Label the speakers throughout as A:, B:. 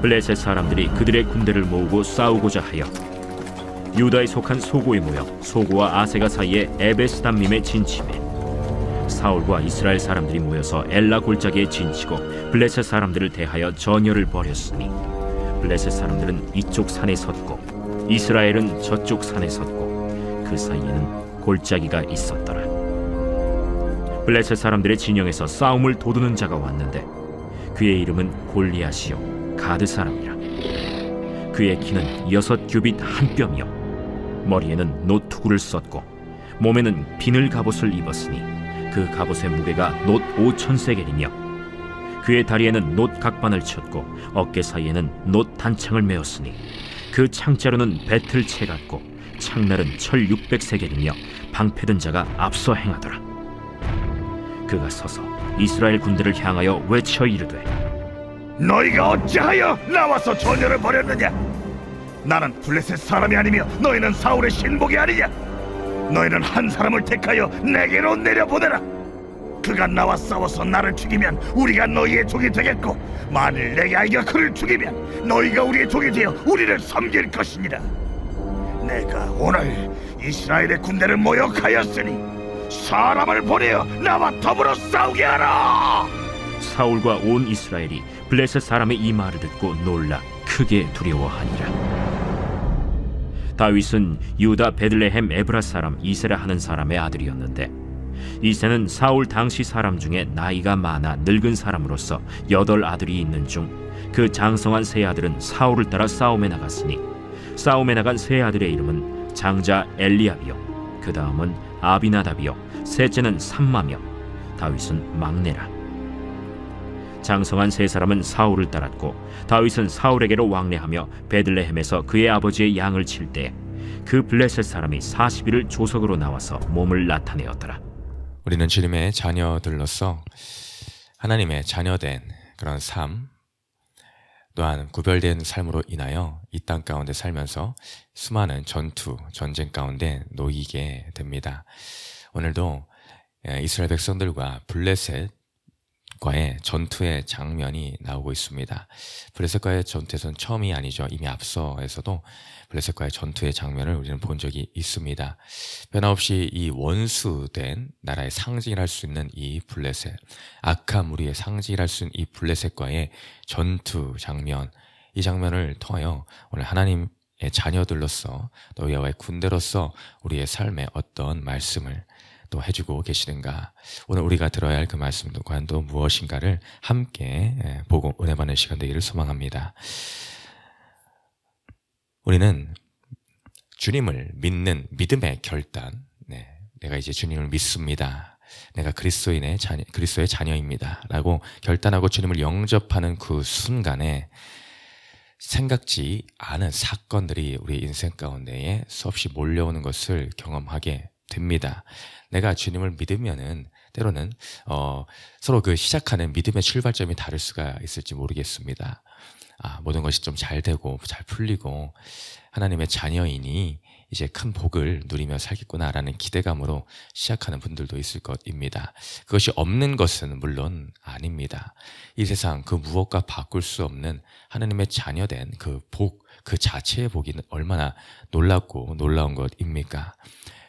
A: 블레셋 사람들이 그들의 군대를 모으고 싸우고자 하여 유다에 속한 소고에 모여 소고와 아세가 사이에 에베스담밈에 진침해 사울과 이스라엘 사람들이 모여서 엘라 골짜기에 진치고 블레셋 사람들을 대하여 전열을 벌였으니 블레셋 사람들은 이쪽 산에 섰고 이스라엘은 저쪽 산에 섰고 그 사이에는 골짜기가 있었더라. 블레셋 사람들의 진영에서 싸움을 도두는 자가 왔는데 그의 이름은 골리앗이요 가드 사람이라. 그의 키는 6규빗 한 뼘이요 머리에는 노투구를 썼고 몸에는 비늘 갑옷을 입었으니 그 갑옷의 무게가 놋 5,000세겔이며 그의 다리에는 놋 각반을 쳤고 어깨 사이에는 놋 단창을 메었으니 그 창자루는 배틀채 같고 창날은 철 600세겔이며 방패든 자가 앞서 행하더라. 그가 서서 이스라엘 군대를 향하여 외쳐 이르되
B: 너희가 어찌하여 나와서 전열을 벌였느냐? 나는 블레셋 사람이 아니며 너희는 사울의 신복이 아니냐? 너희는 한 사람을 택하여 내게로 내려보내라. 그가 나와 싸워서 나를 죽이면 우리가 너희의 종이 되겠고 만일 내게 아이가 그를 죽이면 너희가 우리의 종이 되어 우리를 섬길 것이니라. 내가 오늘 이스라엘의 군대를 모욕하였으니 사람을 보내어 나와 더불어 싸우게 하라.
A: 사울과 온 이스라엘이 블레셋 사람의 이 말을 듣고 놀라 크게 두려워하니라. 다윗은 유다 베들레헴 에브라 사람 이세라 하는 사람의 아들이었는데 이세는 사울 당시 사람 중에 나이가 많아 늙은 사람으로서 8 아들이 있는 중 그 장성한 세 아들은 사울을 따라 싸움에 나갔으니 싸움에 나간 세 아들의 이름은 장자 엘리압이요 그 다음은 아비나답이요 셋째는 삼마며 다윗은 막내라. 장성한 세 사람은 사울을 따랐고 다윗은 사울에게로 왕래하며 베들레헴에서 그의 아버지의 양을 칠 때 그 블레셋 사람이 40일을 조석으로 나와서 몸을 나타내었더라.
C: 우리는 주님의 자녀들로서 하나님의 자녀된 그런 삶 또한 구별된 삶으로 인하여 이 땅 가운데 살면서 수많은 전쟁 가운데 놓이게 됩니다. 오늘도 이스라엘 백성들과 블레셋과의 전투의 장면이 나오고 있습니다. 블레셋과의 전투에서는 처음이 아니죠. 이미 앞서에서도 블레셋과의 전투의 장면을 우리는 본 적이 있습니다. 변함없이 이 원수된 나라의 상징을 할 수 있는 이 블레셋, 악한 무리의 상징을 할 수 있는 이 블레셋과의 전투 장면, 이 장면을 통하여 오늘 하나님의 자녀들로서 또 여호와의 군대로서 우리의 삶에 어떤 말씀을 또 해주고 계시는가, 오늘 우리가 들어야 할 그 말씀과 또 무엇인가를 함께 보고 은혜 받는 시간 되기를 소망합니다. 우리는 주님을 믿는 믿음의 결단, 내가 이제 주님을 믿습니다, 내가 그리스도의 자녀입니다 라고 결단하고 주님을 영접하는 그 순간에 생각지 않은 사건들이 우리 인생 가운데에 수없이 몰려오는 것을 경험하게 됩니다. 내가 주님을 믿으면은 때로는 서로 그 시작하는 믿음의 출발점이 다를 수가 있을지 모르겠습니다. 모든 것이 좀 잘 되고 잘 풀리고 하나님의 자녀이니 이제 큰 복을 누리며 살겠구나라는 기대감으로 시작하는 분들도 있을 것입니다. 그것이 없는 것은 물론 아닙니다. 이 세상 그 무엇과 바꿀 수 없는 하나님의 자녀된 그 복, 그 자체의 복이 얼마나 놀랍고 놀라운 것입니까?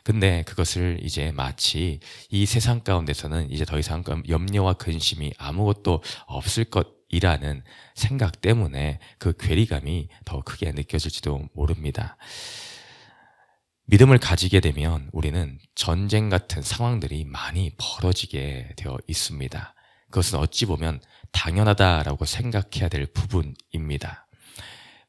C: 근데 그것을 이제 마치 이 세상 가운데서는 이제 더 이상 염려와 근심이 아무것도 없을 것이라는 생각 때문에 그 괴리감이 더 크게 느껴질지도 모릅니다. 믿음을 가지게 되면 우리는 전쟁 같은 상황들이 많이 벌어지게 되어 있습니다. 그것은 어찌 보면 당연하다라고 생각해야 될 부분입니다.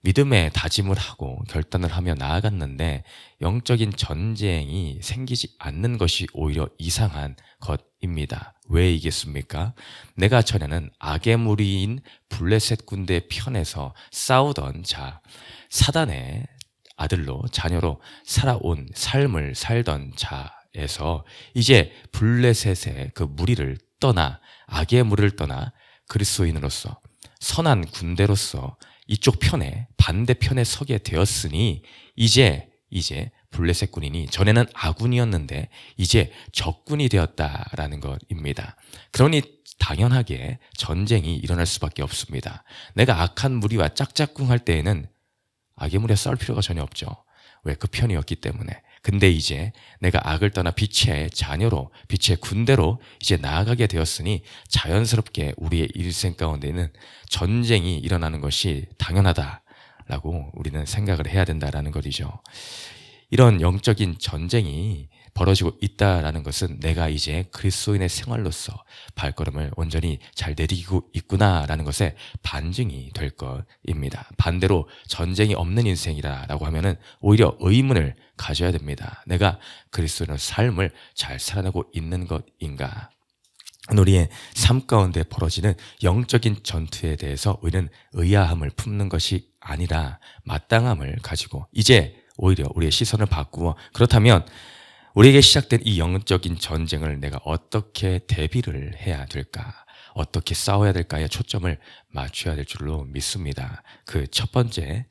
C: 믿음의 다짐을 하고 결단을 하며 나아갔는데 영적인 전쟁이 생기지 않는 것이 오히려 이상한 것입니다. 왜 이겠습니까? 내가 전에는 악의 무리인 블레셋 군대 편에서 싸우던 자, 사단의 아들로 자녀로 살아온 삶을 살던 자에서 이제 블레셋의 그 무리를 떠나 악의 무리를 떠나 그리스도인으로서 선한 군대로서 이쪽 편에 반대편에 서게 되었으니 이제 블레셋 군인이 전에는 아군이었는데 이제 적군이 되었다라는 것입니다. 그러니 당연하게 전쟁이 일어날 수밖에 없습니다. 내가 악한 무리와 짝짝꿍할 때에는 악의 무리와 싸울 필요가 전혀 없죠. 왜? 그 편이었기 때문에. 근데 이제 내가 악을 떠나 빛의 자녀로, 빛의 군대로 이제 나아가게 되었으니 자연스럽게 우리의 일생 가운데는 전쟁이 일어나는 것이 당연하다라고 우리는 생각을 해야 된다라는 것이죠. 이런 영적인 전쟁이 벌어지고 있다라는 것은 내가 이제 그리스도인의 생활로서 발걸음을 온전히 잘 내디디고 있구나라는 것에 반증이 될 것입니다. 반대로 전쟁이 없는 인생이라고 하면은 오히려 의문을 가져야 됩니다. 내가 그리스도인의 삶을 잘 살아내고 있는 것인가? 우리의 삶 가운데 벌어지는 영적인 전투에 대해서 우리는 의아함을 품는 것이 아니라 마땅함을 가지고 이제 오히려 우리의 시선을 바꾸어 그렇다면 우리에게 시작된 이 영적인 전쟁을 내가 어떻게 대비를 해야 될까? 어떻게 싸워야 될까에 초점을 맞춰야 될 줄로 믿습니다. 그 첫 번째,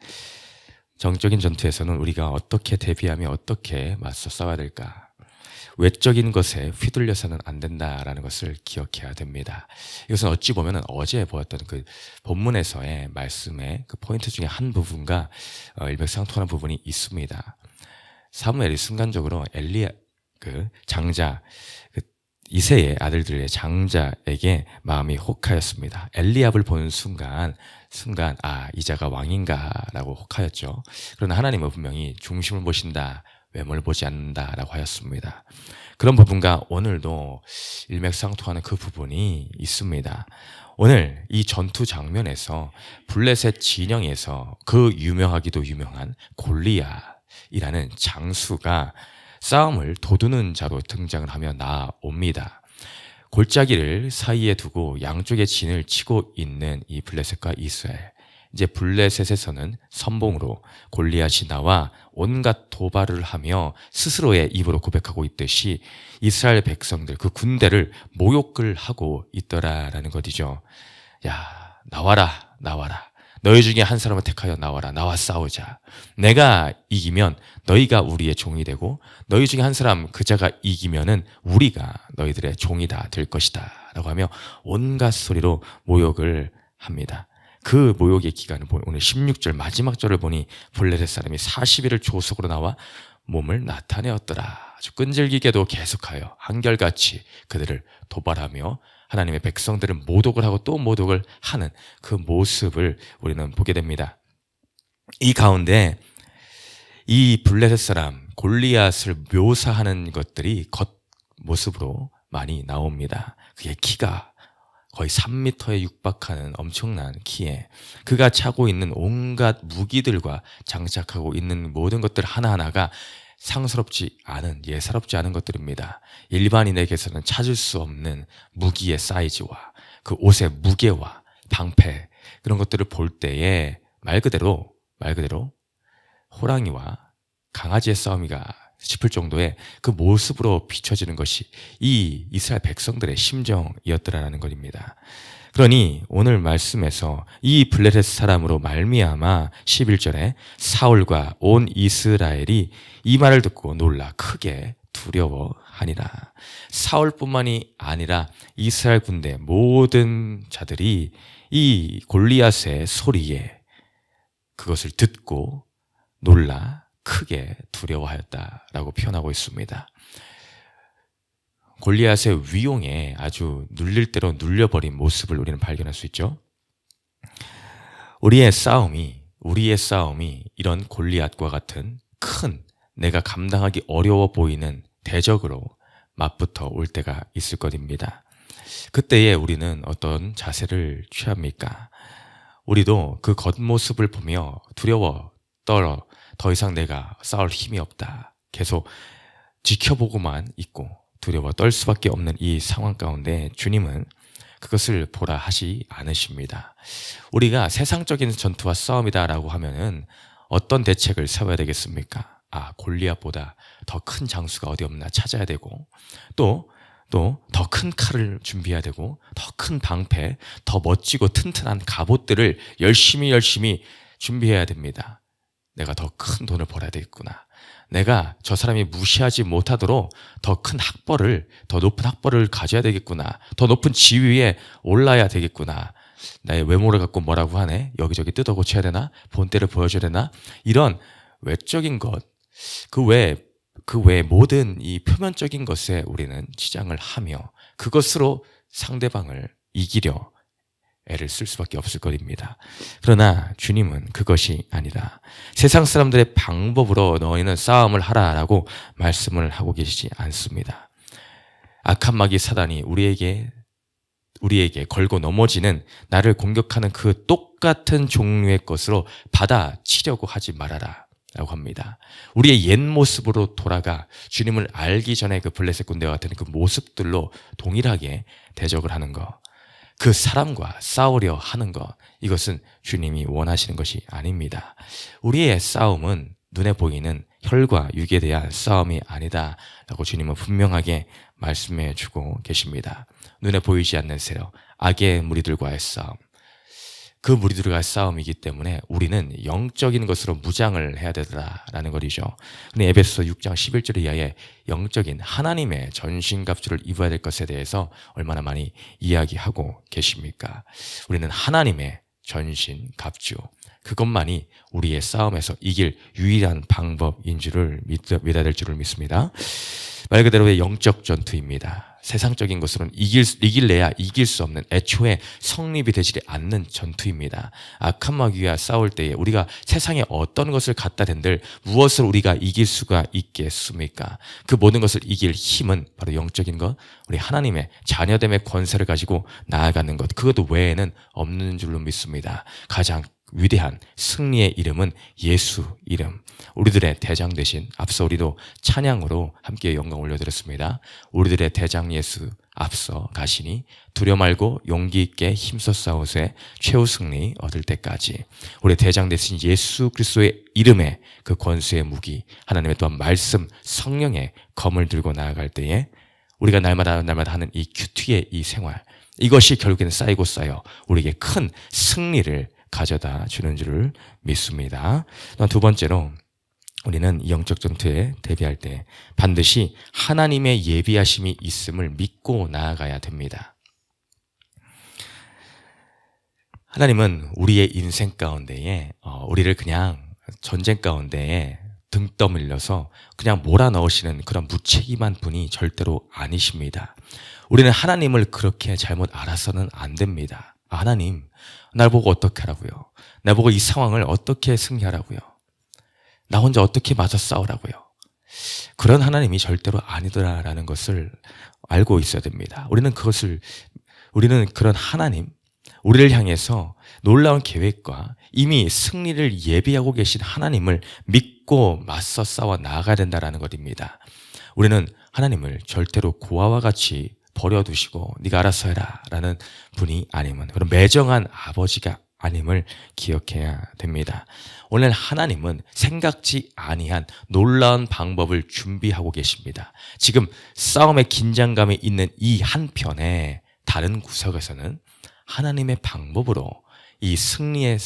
C: 정적인 전투에서는 우리가 어떻게 대비하며 어떻게 맞서 싸워야 될까? 외적인 것에 휘둘려서는 안 된다라는 것을 기억해야 됩니다. 이것은 어찌 보면 어제 보았던 그 본문에서의 말씀의 그 포인트 중에 한 부분과 일맥상통하는 부분이 있습니다. 사무엘이 순간적으로 엘리야 그 장자 이새의 아들들의 장자에게 마음이 혹하였습니다. 엘리압을 보는 순간 이자가 왕인가라고 혹하였죠. 그러나 하나님은 분명히 중심을 보신다, 외모를 보지 않는다라고 하였습니다. 그런 부분과 오늘도 일맥상통하는 그 부분이 있습니다. 오늘 이 전투 장면에서 블레셋 진영에서 그 유명하기도 유명한 골리앗이라는 장수가 싸움을 도두는 자로 등장을 하며 나옵니다. 골짜기를 사이에 두고 양쪽에 진을 치고 있는 이 블레셋과 이스라엘. 이제 블레셋에서는 선봉으로 골리앗이 나와 온갖 도발을 하며 스스로의 입으로 고백하고 있듯이 이스라엘 백성들 그 군대를 모욕을 하고 있더라라는 것이죠. 야, 나와라, 나와라. 너희 중에 한 사람을 택하여 나와라. 나와 싸우자. 내가 이기면 너희가 우리의 종이 되고 너희 중에 한 사람 그자가 이기면은 우리가 너희들의 종이 다 될 것이다. 라고 하며 온갖 소리로 모욕을 합니다. 그 모욕의 기간을 오늘 16절 마지막 절을 보니 블레셋 사람이 40일을 조속으로 나와 몸을 나타내었더라. 아주 끈질기게도 계속하여 한결같이 그들을 도발하며 하나님의 백성들을 모독을 하고 또 모독을 하는 그 모습을 우리는 보게 됩니다. 이 가운데 이 블레셋 사람 골리앗을 묘사하는 것들이 겉모습으로 많이 나옵니다. 그게 키가 거의 3m에 육박하는 엄청난 키에 그가 차고 있는 온갖 무기들과 장착하고 있는 모든 것들 하나하나가 상스럽지 않은, 예사롭지 않은 것들입니다. 일반인에게서는 찾을 수 없는 무기의 사이즈와 그 옷의 무게와 방패 그런 것들을 볼 때에 말 그대로 호랑이와 강아지의 싸움이가 싶을 정도의 그 모습으로 비춰지는 것이 이 이스라엘 백성들의 심정이었더라는 것입니다. 그러니 오늘 말씀에서 이 블레셋 사람으로 말미암아 11절에 사울과 온 이스라엘이 이 말을 듣고 놀라 크게 두려워하니라. 사울뿐만이 아니라 이스라엘 군대 모든 자들이 이 골리앗의 소리에 그것을 듣고 놀라 크게 두려워하였다라고 표현하고 있습니다. 골리앗의 위용에 아주 눌릴 대로 눌려버린 모습을 우리는 발견할 수 있죠. 우리의 싸움이 이런 골리앗과 같은 큰 내가 감당하기 어려워 보이는 대적으로 맞붙어 올 때가 있을 것입니다. 그때에 우리는 어떤 자세를 취합니까? 우리도 그 겉모습을 보며 두려워 떨어 더 이상 내가 싸울 힘이 없다. 계속 지켜보고만 있고 두려워 떨 수밖에 없는 이 상황 가운데 주님은 그것을 보라 하지 않으십니다. 우리가 세상적인 전투와 싸움이다라고 하면은 어떤 대책을 세워야 되겠습니까? 골리앗보다 더 큰 장수가 어디 없나 찾아야 되고 또 더 큰 칼을 준비해야 되고 더 큰 방패, 더 멋지고 튼튼한 갑옷들을 열심히 준비해야 됩니다. 내가 더 큰 돈을 벌어야 되겠구나. 내가 저 사람이 무시하지 못하도록 더 높은 학벌을 가져야 되겠구나. 더 높은 지위에 올라야 되겠구나. 나의 외모를 갖고 뭐라고 하네? 여기저기 뜯어 고쳐야 되나? 본때를 보여줘야 되나? 이런 외적인 것, 그 외에 모든 이 표면적인 것에 우리는 치장을 하며 그것으로 상대방을 이기려 애를 쓸 수밖에 없을 것입니다. 그러나 주님은 그것이 아니다. 세상 사람들의 방법으로 너희는 싸움을 하라라고 말씀을 하고 계시지 않습니다. 악한 마귀 사단이 우리에게 걸고 넘어지는 나를 공격하는 그 똑같은 종류의 것으로 받아치려고 하지 말아라 라고 합니다. 우리의 옛 모습으로 돌아가 주님을 알기 전에 그 블레셋 군대와 같은 그 모습들로 동일하게 대적을 하는 것, 그 사람과 싸우려 하는 것, 이것은 주님이 원하시는 것이 아닙니다. 우리의 싸움은 눈에 보이는 혈과 육에 대한 싸움이 아니다 라고 주님은 분명하게 말씀해 주고 계십니다. 눈에 보이지 않는 세력, 악의 무리들과의 싸움, 그 무리들과의 싸움이기 때문에 우리는 영적인 것으로 무장을 해야 되더라라는 것이죠. 근데 에베소서 6장 11절 이하에 영적인 하나님의 전신갑주를 입어야 될 것에 대해서 얼마나 많이 이야기하고 계십니까? 우리는 하나님의 전신갑주, 그것만이 우리의 싸움에서 이길 유일한 방법인 줄을 믿어야 될 줄을 믿습니다. 말 그대로의 영적 전투입니다. 세상적인 것으로는 이길래야 이길 수 없는, 애초에 성립이 되지 않는 전투입니다. 악한 마귀와 싸울 때에 우리가 세상에 어떤 것을 갖다 댄들 무엇을 우리가 이길 수가 있겠습니까? 그 모든 것을 이길 힘은 바로 영적인 것, 우리 하나님의 자녀됨의 권세를 가지고 나아가는 것, 그것 외에는 없는 줄로 믿습니다. 가장 위대한 승리의 이름은 예수 이름, 우리들의 대장 되신, 앞서 우리도 찬양으로 함께 영광 올려드렸습니다. 우리들의 대장 예수 앞서 가시니 두려 말고 용기 있게 힘써 싸우세 최후 승리 얻을 때까지. 우리 대장 되신 예수 그리스도의 이름에 그 권수의 무기, 하나님의 또한 말씀 성령의 검을 들고 나아갈 때에 우리가 날마다 하는 이 큐티의 이 생활, 이것이 결국에는 쌓이고 쌓여 우리에게 큰 승리를 가져다 주는 줄을 믿습니다. 두 번째로 우리는 이 영적 전투에 대비할 때 반드시 하나님의 예비하심이 있음을 믿고 나아가야 됩니다. 하나님은 우리의 인생 가운데에 우리를 그냥 전쟁 가운데에 등 떠밀려서 그냥 몰아넣으시는 그런 무책임한 분이 절대로 아니십니다. 우리는 하나님을 그렇게 잘못 알아서는 안 됩니다. 하나님, 날 보고 어떻게 하라고요? 나보고 이 상황을 어떻게 승리하라고요? 나 혼자 어떻게 맞서 싸우라고요? 그런 하나님이 절대로 아니더라라는 것을 알고 있어야 됩니다. 우리는 그런 하나님, 우리를 향해서 놀라운 계획과 이미 승리를 예비하고 계신 하나님을 믿고 맞서 싸워 나아가야 된다는 것입니다. 우리는 하나님을 절대로 고아와 같이 버려두시고 네가 알아서 해라 라는 분이 아님은, 그런 매정한 아버지가 아님을 기억해야 됩니다. 오늘 하나님은 생각지 아니한 놀라운 방법을 준비하고 계십니다. 지금 싸움의 긴장감이 있는 이 한편에 다른 구석에서는 하나님의 방법으로 이 싸움의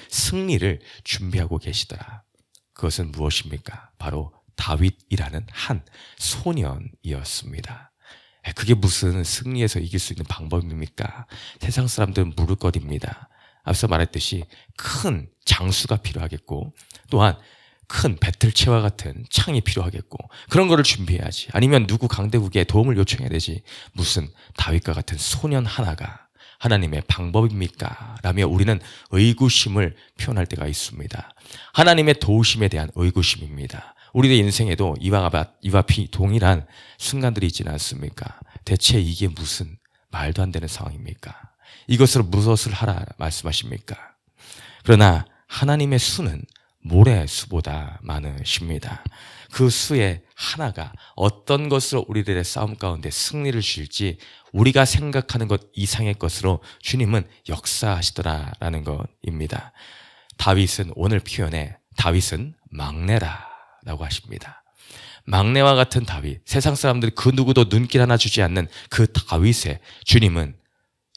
C: 승리를 준비하고 계시더라. 그것은 무엇입니까? 바로 다윗이라는 한 소년이었습니다. 그게 무슨 승리에서 이길 수 있는 방법입니까? 세상 사람들은 물을 것입니다. 앞서 말했듯이 큰 장수가 필요하겠고, 또한 큰 배틀체와 같은 창이 필요하겠고, 그런 거를 준비해야지. 아니면 누구 강대국에 도움을 요청해야 되지. 무슨 다윗과 같은 소년 하나가 하나님의 방법입니까? 라며 우리는 의구심을 표현할 때가 있습니다. 하나님의 도우심에 대한 의구심입니다. 우리의 인생에도 이와 같이 동일한 순간들이 있지는 않습니까? 대체 이게 무슨 말도 안 되는 상황입니까? 이것으로 무엇을 하라 말씀하십니까? 그러나 하나님의 수는 모래 수보다 많으십니다. 그 수의 하나가 어떤 것으로 우리들의 싸움 가운데 승리를 주실지 우리가 생각하는 것 이상의 것으로 주님은 역사하시더라라는 것입니다. 다윗은 오늘 표현에 다윗은 막내라 라고 하십니다. 막내와 같은 다윗, 세상 사람들이 그 누구도 눈길 하나 주지 않는 그 다윗에 주님은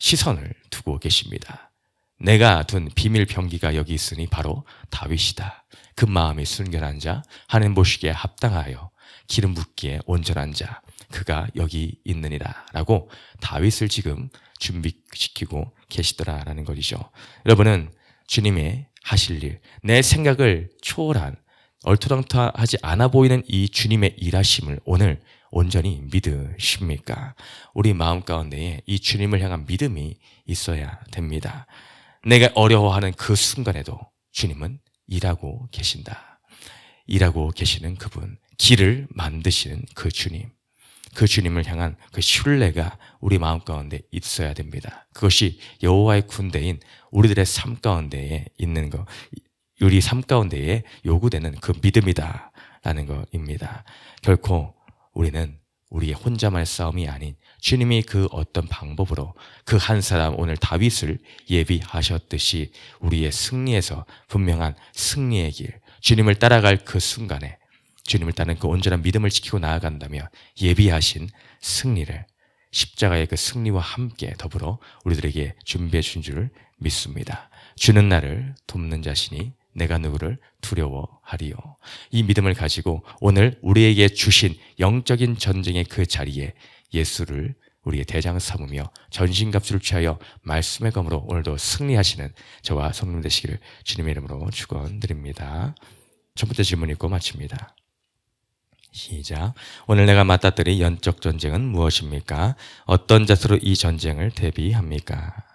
C: 시선을 두고 계십니다. 내가 둔 비밀 병기가 여기 있으니 바로 다윗이다. 그 마음이 순결한 자, 하나님 보시기에 합당하여 기름 붓기에 온전한 자, 그가 여기 있느니라 라고 다윗을 지금 준비시키고 계시더라라는 것이죠. 여러분은 주님의 하실 일, 내 생각을 초월한 얼토당토하지 않아 보이는 이 주님의 일하심을 오늘 온전히 믿으십니까? 우리 마음 가운데에 이 주님을 향한 믿음이 있어야 됩니다. 내가 어려워하는 그 순간에도 주님은 일하고 계신다. 일하고 계시는 그분, 길을 만드시는 그 주님, 그 주님을 향한 그 신뢰가 우리 마음 가운데 있어야 됩니다. 그것이 여호와의 군대인 우리들의 삶 가운데에 있는 것, 우리 삶 가운데에 요구되는 그 믿음이다라는 것입니다. 결코 우리는 우리의 혼자만의 싸움이 아닌 주님이 그 어떤 방법으로 그 한 사람 오늘 다윗을 예비하셨듯이 우리의 승리에서 분명한 승리의 길, 주님을 따라갈 그 순간에 주님을 따르는 그 온전한 믿음을 지키고 나아간다면 예비하신 승리를 십자가의 그 승리와 함께 더불어 우리들에게 준비해 준 줄을 믿습니다. 주는 나를 돕는 자신이 내가 누구를 두려워하리요. 이 믿음을 가지고 오늘 우리에게 주신 영적인 전쟁의 그 자리에 예수를 우리의 대장 삼으며 전신갑주를 취하여 말씀의 검으로 오늘도 승리하시는 저와 성령 되시기를 주님의 이름으로 축원드립니다. 첫 번째 질문 읽고 마칩니다. 시작. 오늘 내가 맞닥뜨릴 영적 전쟁은 무엇입니까? 어떤 자세로 이 전쟁을 대비합니까?